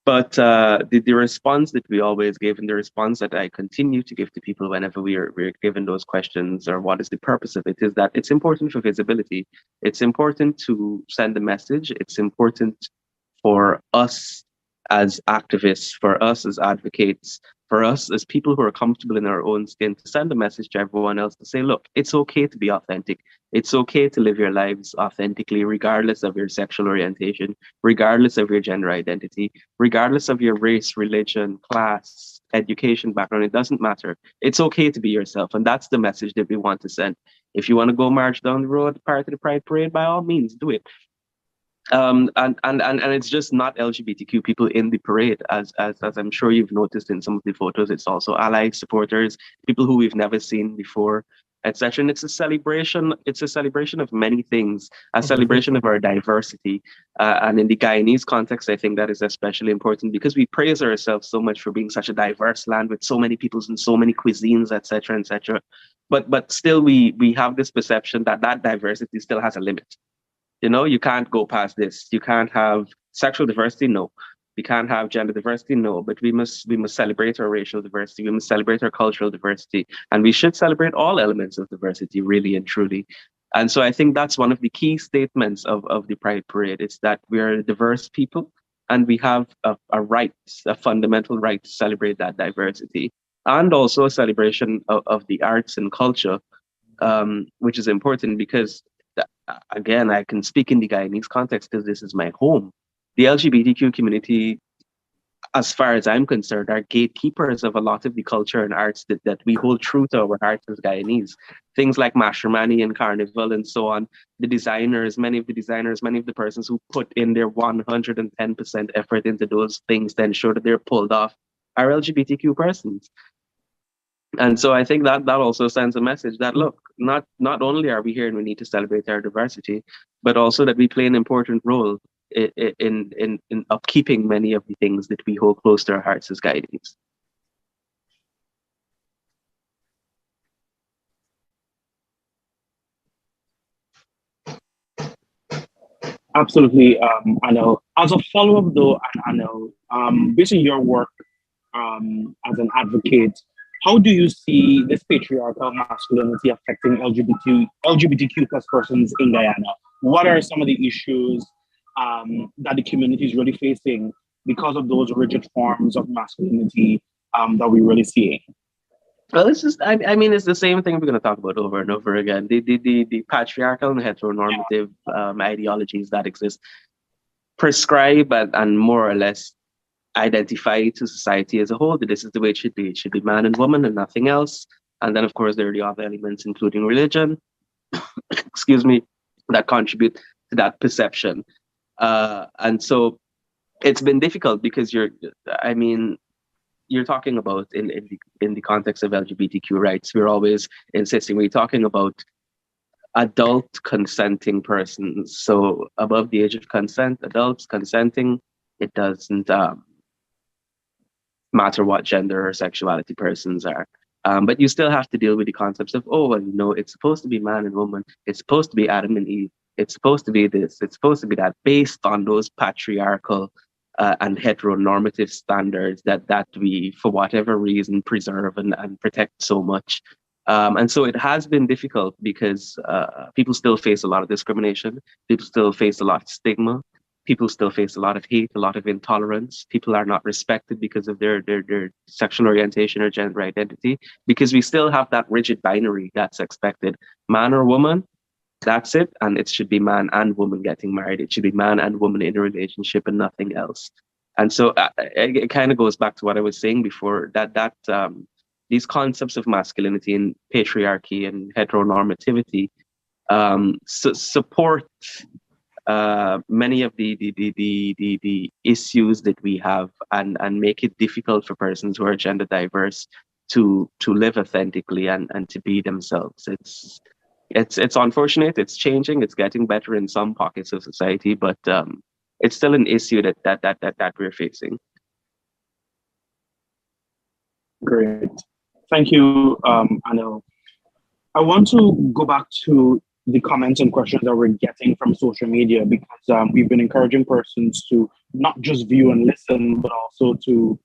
[SPEAKER 9] But the response that we always give, and the response that I continue to give to people whenever we're given those questions, or what is the purpose of it, is that it's important for visibility. It's important to send a message. It's important for us as activists, for us as advocates, for us as people who are comfortable in our own skin, to send a message to everyone else to say, look, it's okay to be authentic. It's okay to live your lives authentically, regardless of your sexual orientation, regardless of your gender identity, regardless of your race, religion, class, education, background. It doesn't matter. It's okay to be yourself. And that's the message that we want to send. If you want to go march down the road prior to the Pride Parade, by all means, do it. And it's just not LGBTQ people in the parade, as I'm sure you've noticed in some of the photos. It's also allies, supporters, people who we've never seen before, etc. And it's a celebration. It's a celebration of many things, a celebration of our diversity. And in the Guyanese context, I think that is especially important, because we praise ourselves so much for being such a diverse land with so many peoples and so many cuisines, etc., etc. But still, we have this perception that diversity still has a limit. You know, you can't go past this. You can't have sexual diversity, no. We can't have gender diversity, no. But we must celebrate our racial diversity. We must celebrate our cultural diversity, and we should celebrate all elements of diversity, really and truly. And so I think that's one of the key statements of the Pride Parade. It's that we are a diverse people, and we have a right, a fundamental right to celebrate that diversity, and also a celebration of the arts and culture, which is important because, again, I can speak in the Guyanese context because this is my home. The LGBTQ community as far as I'm concerned, are gatekeepers of a lot of the culture and arts that we hold true to our hearts as Guyanese. Things like matrimony and carnival and so on. The designers, many of the persons who put in their 110% effort into those things to ensure that they're pulled off are LGBTQ persons. And so I think that also sends a message that, look, not only are we here and we need to celebrate our diversity, but also that we play an important role in upkeeping many of the things that we hold close to our hearts as Guyanese.
[SPEAKER 1] Absolutely, Anil. As a follow-up though, Anil, based on your work as an advocate, how do you see this patriarchal masculinity affecting LGBTQ plus persons in Guyana? What are some of the issues that the community is really facing because of those rigid forms of masculinity that we're really seeing?
[SPEAKER 9] Well, it's just, I mean, it's the same thing we're going to talk about over and over again. The patriarchal and heteronormative ideologies that exist prescribe and more or less identify to society as a whole that this is the way it should be. It should be man and woman and nothing else. And then, of course, there are the other elements, including religion, excuse me, that contribute to that perception. And so it's been difficult because you're talking about in the context of LGBTQ rights, we're always insisting we're talking about adult consenting persons. So above the age of consent, adults consenting, it doesn't matter what gender or sexuality persons are. But you still have to deal with the concepts of, it's supposed to be man and woman. It's supposed to be Adam and Eve. It's supposed to be this. It's supposed to be that, based on those patriarchal and heteronormative standards that we, for whatever reason, preserve and protect so much. And so it has been difficult because people still face a lot of discrimination. People still face a lot of stigma. People still face a lot of hate, a lot of intolerance. People are not respected because of their sexual orientation or gender identity, because we still have that rigid binary that's expected. Man or woman, that's it. And it should be man and woman getting married. It should be man and woman in a relationship and nothing else. And so it kind of goes back to what I was saying before, that these concepts of masculinity and patriarchy and heteronormativity support many of the issues that we have and make it difficult for persons who are gender diverse to live authentically and to be themselves. It's unfortunate. It's changing. It's getting better in some pockets of society, but it's still an issue that we're facing.
[SPEAKER 1] Great, thank you, Anil. I want to go back to the comments and questions that we're getting from social media, because we've been encouraging persons to not just view and listen, but also to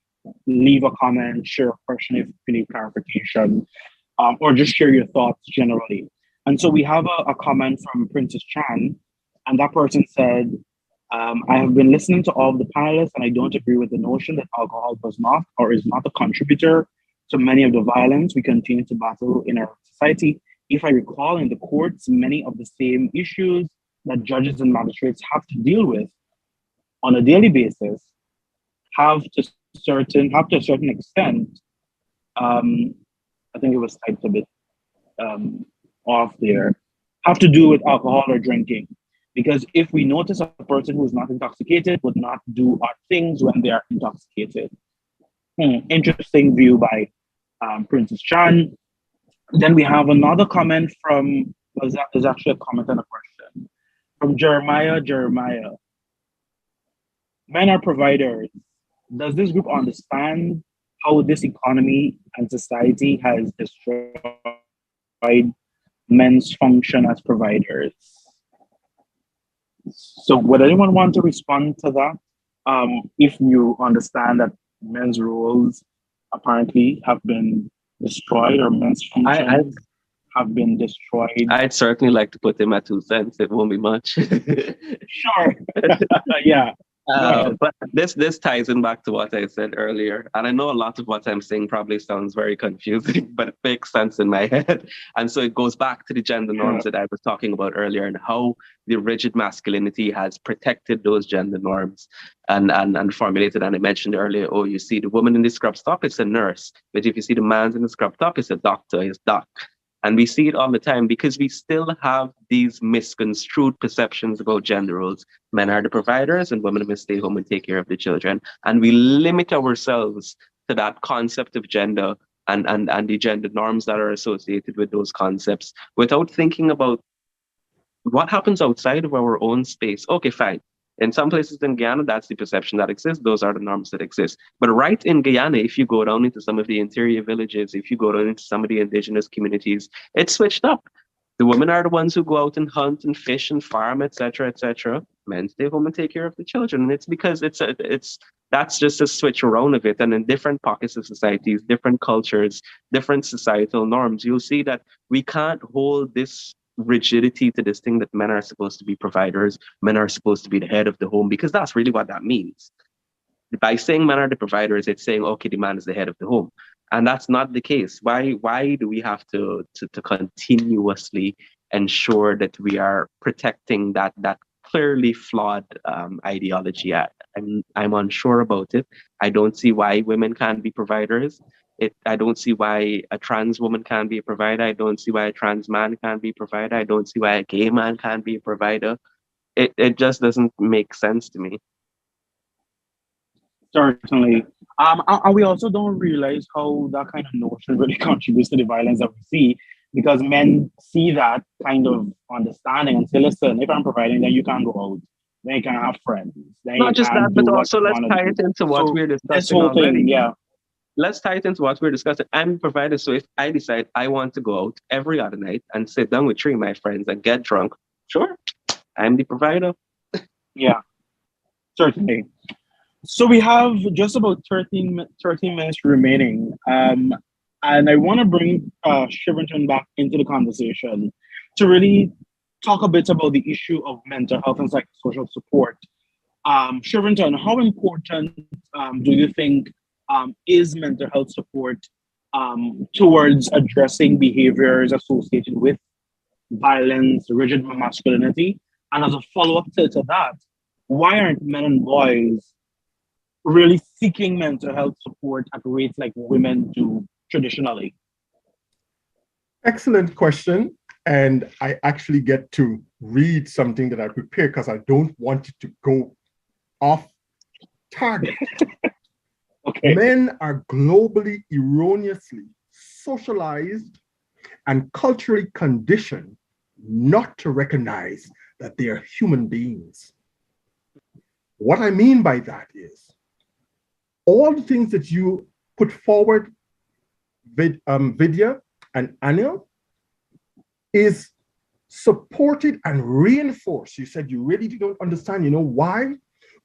[SPEAKER 1] leave a comment, share a question if you need clarification, or just share your thoughts generally. And so we have a comment from Princess Chan, and that person said, I have been listening to all of the panelists, and I don't agree with the notion that alcohol does not or is not a contributor to many of the violence we continue to battle in our society. If I recall, in the courts, many of the same issues that judges and magistrates have to deal with on a daily basis have to a certain extent, I think it was typed a bit off there, have to do with alcohol or drinking. Because if we notice a person who is not intoxicated would not do odd things when they are intoxicated. Interesting view by Princess Chan. Then we have another comment from, is actually a comment and a question, from Jeremiah. Men are providers. Does this group understand how this economy and society has destroyed men's function as providers? So would anyone want to respond to that? If you understand that men's roles apparently have been destroyed, or men's functions have been destroyed.
[SPEAKER 9] I'd certainly like to put in my 2 cents. It won't be much.
[SPEAKER 1] Sure. Yeah.
[SPEAKER 9] But this ties in back to what I said earlier, and I know a lot of what I'm saying probably sounds very confusing, but it makes sense in my head. And so it goes back to the gender norms that I was talking about earlier, and how the rigid masculinity has protected those gender norms and formulated. And I mentioned earlier, oh, you see the woman in the scrub top, it's a nurse, but if you see the man in the scrub top, it's a doctor, it's doc. And we see it all the time because we still have these misconstrued perceptions about gender roles. Men are the providers and women must stay home and take care of the children. And we limit ourselves to that concept of gender and the gender norms that are associated with those concepts without thinking about what happens outside of our own space. Okay, fine. In some places in Guyana, that's the perception that exists. Those are the norms that exist. But right in Guyana, if you go down into some of the interior villages, if you go down into some of the indigenous communities, it's switched up. The women are the ones who go out and hunt and fish and farm, etc., etc. Men stay home and take care of the children. And it's because that's just a switch around of it. And in different pockets of societies, different cultures, different societal norms, you'll see that we can't hold this rigidity to this thing that men are supposed to be providers, men are supposed to be the head of the home, because that's really what that means. By saying men are the providers, it's saying, okay, the man is the head of the home. And that's not the case. Why do we have to continuously ensure that we are protecting that clearly flawed ideology? I'm unsure about it. I don't see why women can't be providers. I don't see why a trans woman can't be a provider. I don't see why a trans man can't be a provider. I don't see why a gay man can't be a provider. It just doesn't make sense to me.
[SPEAKER 1] Certainly. And we also don't realize how that kind of notion really contributes to the violence that we see, because men see that kind of understanding and say, listen, if I'm providing, then you can't go out. Then you can have friends. Then
[SPEAKER 9] Not just that, but also let's tie it into what we're discussing
[SPEAKER 1] this whole
[SPEAKER 9] already.
[SPEAKER 1] thing, yeah.
[SPEAKER 9] Let's tie it into what we're discussing. I'm a provider, so if I decide I want to go out every other night and sit down with 3 of my friends and get drunk, sure, I'm the provider.
[SPEAKER 1] Yeah, certainly. So we have just about 13 minutes remaining. And I want to bring Shivington back into the conversation to really talk a bit about the issue of mental health and psychosocial support. Shivington, how important do you think is mental health support towards addressing behaviors associated with violence, rigid masculinity? And as a follow-up to that, why aren't men and boys really seeking mental health support at rates like women do traditionally?
[SPEAKER 10] Excellent question. And I actually get to read something that I prepared because I don't want it to go off target.
[SPEAKER 1] Okay.
[SPEAKER 10] Men are globally erroneously socialized and culturally conditioned not to recognize that they are human beings. What I mean by that is all the things that you put forward, Vidya and Anil, is supported and reinforced. You said you really don't understand. You know why?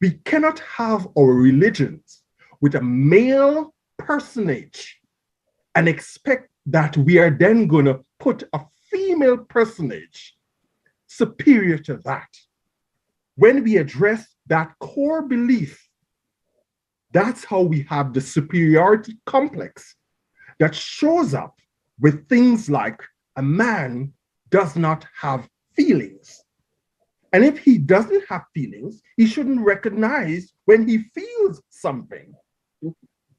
[SPEAKER 10] We cannot have our religions with a male personage and expect that we are then going to put a female personage superior to that. When we address that core belief, that's how we have the superiority complex that shows up with things like a man does not have feelings. And if he doesn't have feelings, he shouldn't recognize when he feels something.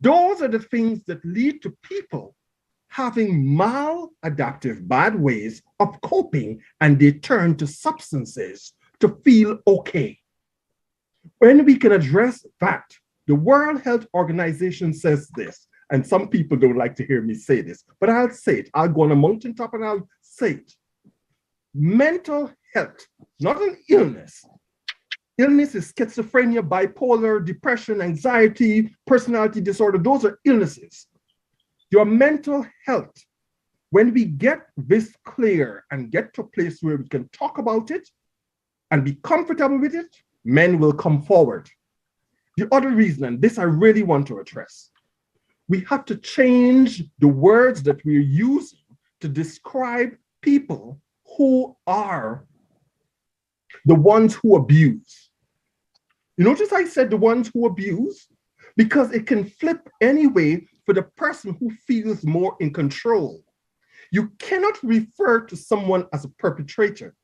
[SPEAKER 10] Those are the things that lead to people having maladaptive bad ways of coping, and they turn to substances to feel okay. When we can address that, the World Health Organization says this, and some people don't like to hear me say this, but I'll say it. I'll go on a mountaintop and I'll say it. Mental health, not an illness. Illness is schizophrenia, bipolar, depression, anxiety, personality disorder. Those are illnesses. Your mental health, when we get this clear and get to a place where we can talk about it and be comfortable with it, men will come forward. The other reason, and this I really want to address, we have to change the words that we're using to describe people who are the ones who abuse. You notice I said the ones who abuse? Because it can flip anyway for the person who feels more in control. You cannot refer to someone as a perpetrator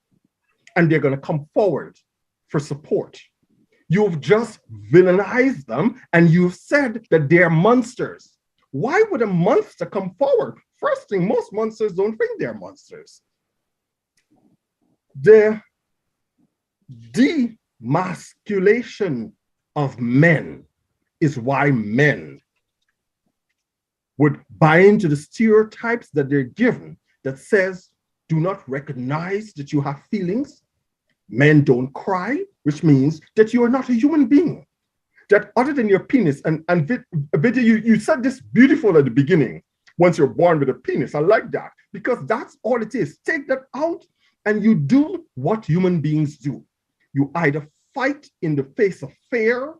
[SPEAKER 10] and they're going to come forward for support. You've just villainized them and you've said that they're monsters. Why would a monster come forward? First thing, most monsters don't think they're monsters. The demasculation of men is why men would buy into the stereotypes that they're given that says, do not recognize that you have feelings. Men don't cry, which means that you are not a human being. That other than your penis, and Vidya, you said this beautiful at the beginning, once you're born with a penis. I like that, because that's all it is. Take that out and you do what human beings do. You either fight in the face of fear,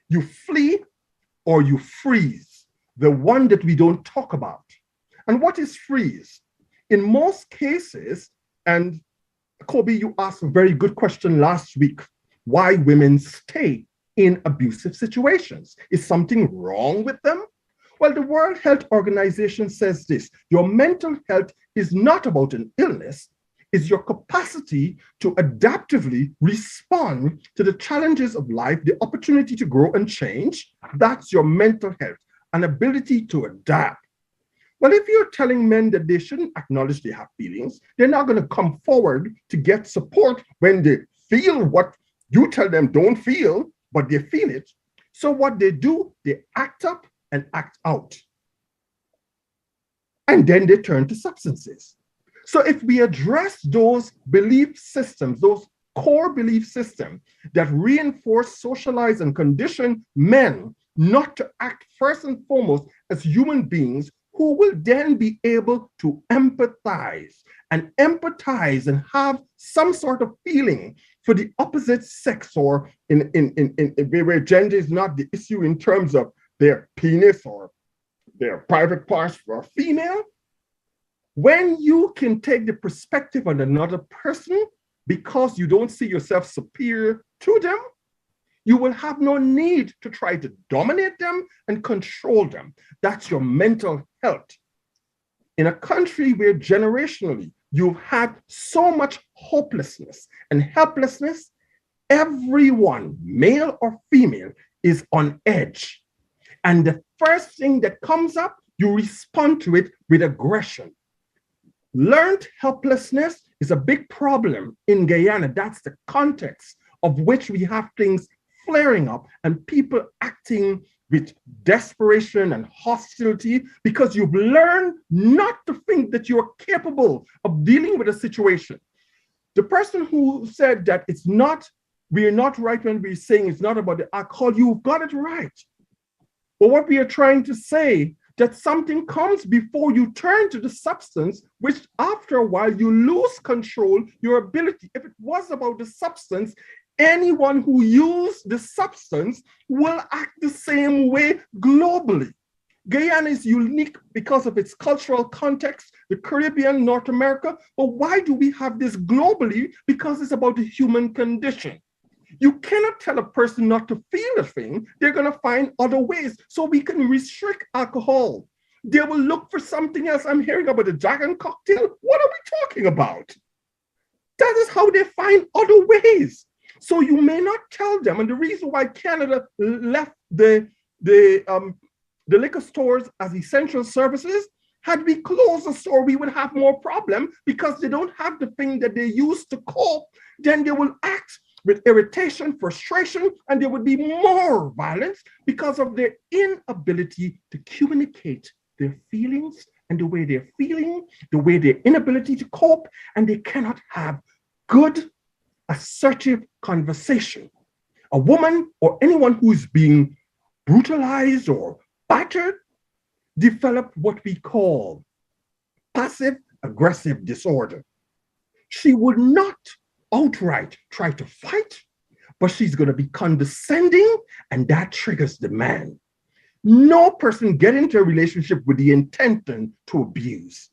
[SPEAKER 10] you flee, or you freeze, the one that we don't talk about. And what is freeze? In most cases, and Kobe, you asked a very good question last week, why women stay in abusive situations. Is something wrong with them? Well, the World Health Organization says this: your mental health is not about an illness, it's your capacity to adaptively respond to the challenges of life, the opportunity to grow and change. That's your mental health, an ability to adapt. Well, if you're telling men that they shouldn't acknowledge they have feelings, they're not going to come forward to get support when they feel what you tell them don't feel, but they feel it. So what they do, they act up and act out. And then they turn to substances. So if we address those belief systems, those core belief systems that reinforce, socialize, and condition men not to act first and foremost as human beings who will then be able to empathize and have some sort of feeling for the opposite sex, or in where gender is not the issue in terms of their penis or their private parts for a female. When you can take the perspective of another person because you don't see yourself superior to them, you will have no need to try to dominate them and control them. That's your mental health. In a country where generationally you've had so much hopelessness and helplessness, everyone, male or female, is on edge. And the first thing that comes up, you respond to it with aggression. Learned helplessness is a big problem in Guyana. That's the context of which we have things flaring up and people acting with desperation and hostility because you've learned not to think that you're capable of dealing with a situation. The person who said that we're not right when we're saying it's not about the alcohol, you've got it right. But what we are trying to say, that something comes before you turn to the substance, which after a while you lose control, your ability. If it was about the substance, anyone who used the substance will act the same way globally. Guyana is unique because of its cultural context, the Caribbean, North America. But why do we have this globally? Because it's about the human condition. You cannot tell a person not to feel a thing. They're going to find other ways. So we can restrict alcohol. They will look for something else. I'm hearing about a dragon cocktail. What are we talking about? That is how they find other ways. So you may not tell them. And the reason why Canada left the liquor stores as essential services, had we closed the store, we would have more problem because they don't have the thing that they use to cope. Then they will act with irritation, frustration, and there would be more violence because of their inability to communicate their feelings and the way they're feeling, the way their inability to cope, and they cannot have good, assertive conversation. A woman or anyone who is being brutalized or battered develop what we call passive-aggressive disorder. She would not outright try to fight, but she's going to be condescending, and that triggers the man. No person get into a relationship with the intention to abuse.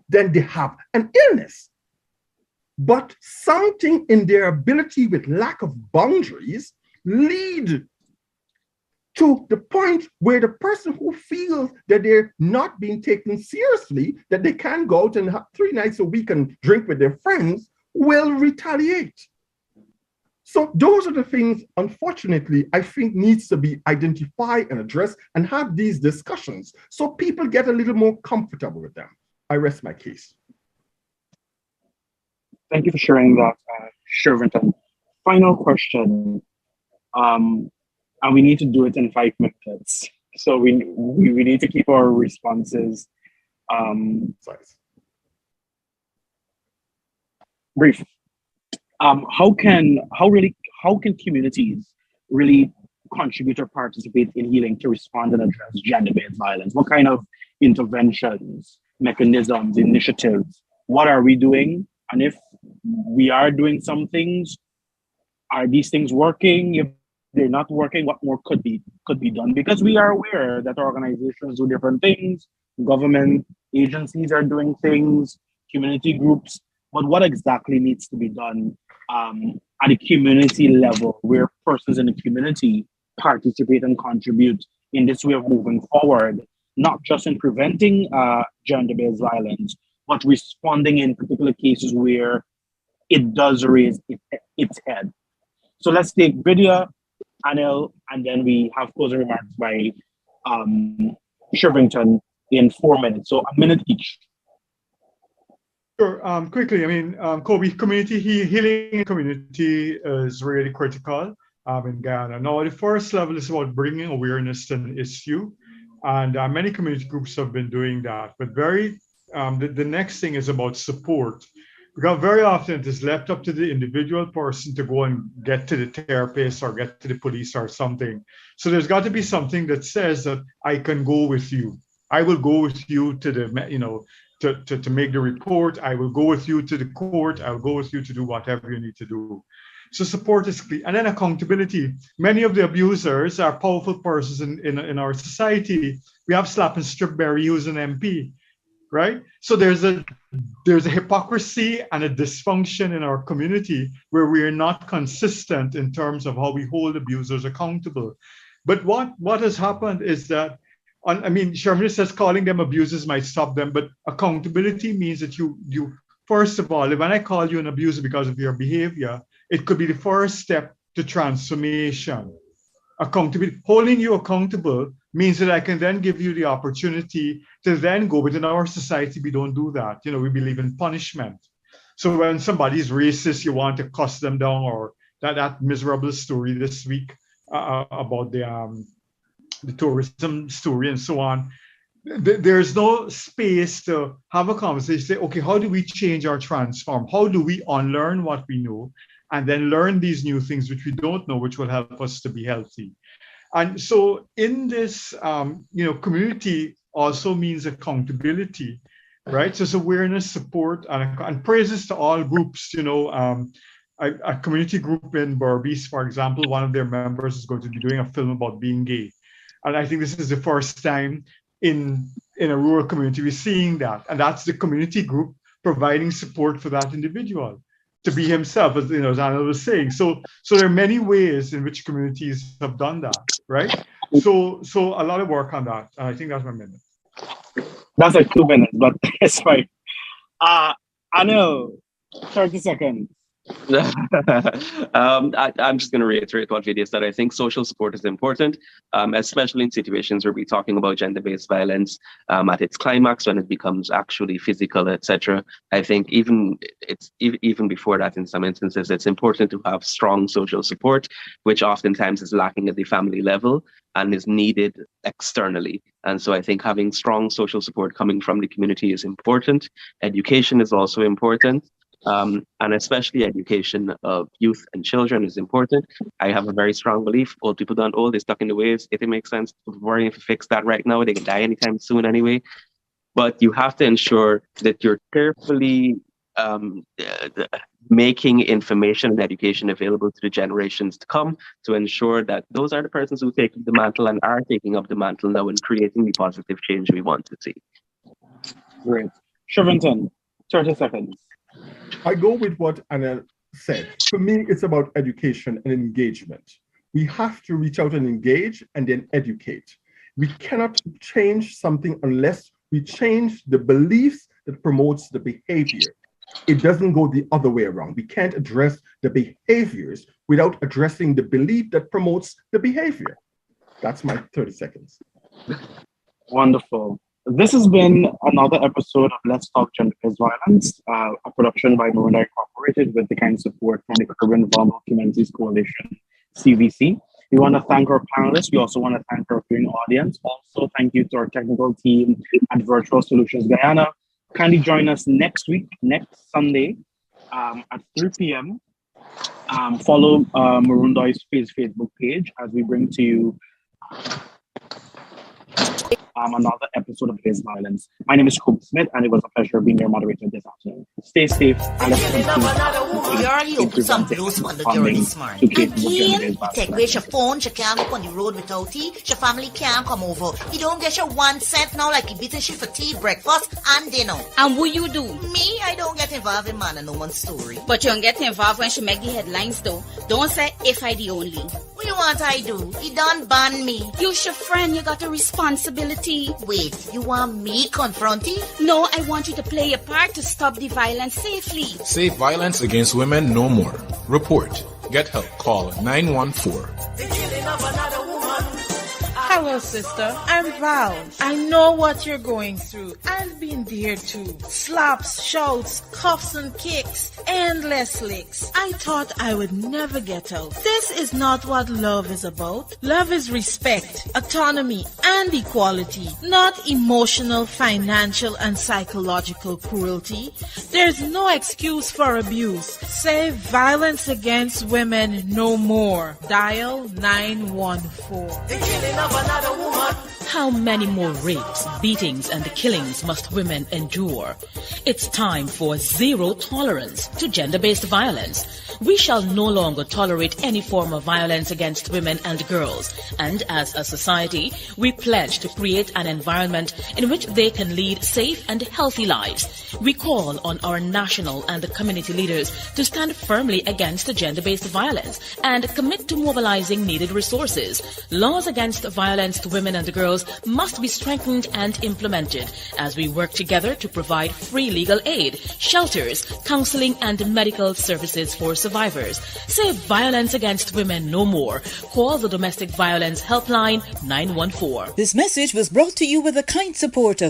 [SPEAKER 10] Then they have an illness. But something in their ability with lack of boundaries lead to the point where the person who feels that they're not being taken seriously, that they can go out and have 3 nights a week and drink with their friends, will retaliate. So those are the things, unfortunately, I think needs to be identified and addressed and have these discussions so people get a little more comfortable with them. I rest my case.
[SPEAKER 1] Thank you for sharing that, Shervinton. Final question, and we need to do it in 5 minutes. So we need to keep our responses brief. How can communities really contribute or participate in healing to respond and address gender-based violence? What kind of interventions, mechanisms, initiatives, what are we doing? And if we are doing some things, are these things working? If they're not working, what more could be done? Because we are aware that organizations do different things, government agencies are doing things, community groups, but what exactly needs to be done at a community level where persons in the community participate and contribute in this way of moving forward, not just in preventing gender-based violence, but responding in particular cases where it does raise its head. So let's take Vidya, Anil, and then we have closing remarks by Shervington in 4 minutes. So a minute each.
[SPEAKER 2] Sure. Quickly, I mean, Kobe, healing community is really critical in Ghana. Now, the first level is about bringing awareness to an issue, and many community groups have been doing that. But the next thing is about support, because very often it is left up to the individual person to go and get to the therapist or get to the police or something. So there's got to be something that says that I can go with you. I will go with you to the, to make the report. I will go with you to the court. I will go with you to do whatever you need to do. So support is key. And then accountability. Many of the abusers are powerful persons in our society. We have Slap and Strip Berry, who's an MP, right? So there's a hypocrisy and a dysfunction in our community where we are not consistent in terms of how we hold abusers accountable. But what has happened is that, Sherman says calling them abusers might stop them, but accountability means that you first of all, when I call you an abuser because of your behavior, it could be the first step to transformation. Accountability, holding you accountable means that I can then give you the opportunity to then go. But in our society, we don't do that. We believe in punishment. So when somebody's racist, you want to cuss them down, or that miserable story this week about the tourism story and so on. There's no space to have a conversation, say, okay, how do we change or transform? How do we unlearn what we know and then learn these new things which we don't know, which will help us to be healthy? And so in this, community also means accountability, right? So it's awareness, support, and praises to all groups. A community group in Berbice, for example, one of their members is going to be doing a film about being gay. And I think this is the first time in a rural community we're seeing that. And that's the community group providing support for that individual to be himself, as Anil was saying. So there are many ways in which communities have done that, right? So a lot of work on that. I think that's 1 minute.
[SPEAKER 1] That's like 2 minutes, but it's fine. Anil, 30 seconds.
[SPEAKER 9] I'm just going to reiterate what Vidya said. I think social support is important, especially in situations where we're talking about gender-based violence at its climax, when it becomes actually physical, etc. I think even before that, in some instances, it's important to have strong social support, which oftentimes is lacking at the family level and is needed externally. And so I think having strong social support coming from the community is important. Education is also important. And especially education of youth and children is important. I have a very strong belief. Old people don't old, they're stuck in the ways. It makes sense to worry if you fix that right now. They can die anytime soon anyway. But you have to ensure that you're carefully making information and education available to the generations to come, to ensure that those are the persons who take up the mantle and are taking up the mantle now and creating the positive change we want to see.
[SPEAKER 1] Great. Shervington, 30 seconds.
[SPEAKER 10] I go with what Anna said. For me, it's about education and engagement. we have to reach out and engage and then educate. We cannot change something unless we change the beliefs that promotes the behavior. It doesn't go the other way around. We can't address the behaviors without addressing the belief that promotes the behavior. That's my 30 seconds.
[SPEAKER 1] Wonderful. This has been another episode of Let's Talk Gender-Based Violence, a production by Miranda Incorporated with the kind support from the Caribbean Vulnerable Communities Coalition, CVC. We want to thank our panelists. We also want to thank our viewing audience. Also, thank you to our technical team at Virtual Solutions Guyana. Kindly join us next week, next Sunday at 3 p.m. Follow Marundoi's Facebook page as we bring to you another episode of Based Violence. My name is Kobe Smith, and it was a pleasure being your moderator this afternoon. Stay safe and let's
[SPEAKER 3] continue some blues on the girl this morning. Again, take away your phone, she can't go on the road without tea, your family can't come over. You don't get your 1 cent now like you beating shit for tea, breakfast, and dinner.
[SPEAKER 4] And what you do?
[SPEAKER 3] Me, I don't get involved in man and no one's story.
[SPEAKER 4] But you don't get involved when she make the headlines though. Don't say if I the only.
[SPEAKER 3] What you want I do? He done ban me.
[SPEAKER 4] You your friend, you got a responsibility.
[SPEAKER 3] Wait, you want me confront you?
[SPEAKER 4] No, I want you to play your part to stop the violence safely.
[SPEAKER 5] Save violence against women no more. Report. Get help. Call 914.
[SPEAKER 6] Hello, sister. I'm Val. I know what you're going through. I've been there too. Slaps, shouts, cuffs and kicks, endless licks. I thought I would never get out. This is not what love is about. Love is respect, autonomy, and equality, not emotional, financial, and psychological cruelty. There's no excuse for abuse. Say violence against women no more. Dial 914.
[SPEAKER 7] How many more rapes, beatings, and killings must women endure? It's time for zero tolerance to gender-based violence. We shall no longer tolerate any form of violence against women and girls. And as a society, we pledge to create an environment in which they can lead safe and healthy lives. We call on our national and community leaders to stand firmly against gender-based violence and commit to mobilizing needed resources. Laws against violence to women and girls must be strengthened and implemented as we work together to provide free legal aid, shelters, counseling, and medical services for survivors. Say violence against women no more. Call the Domestic Violence Helpline 914.
[SPEAKER 8] This message was brought to you with the kind support of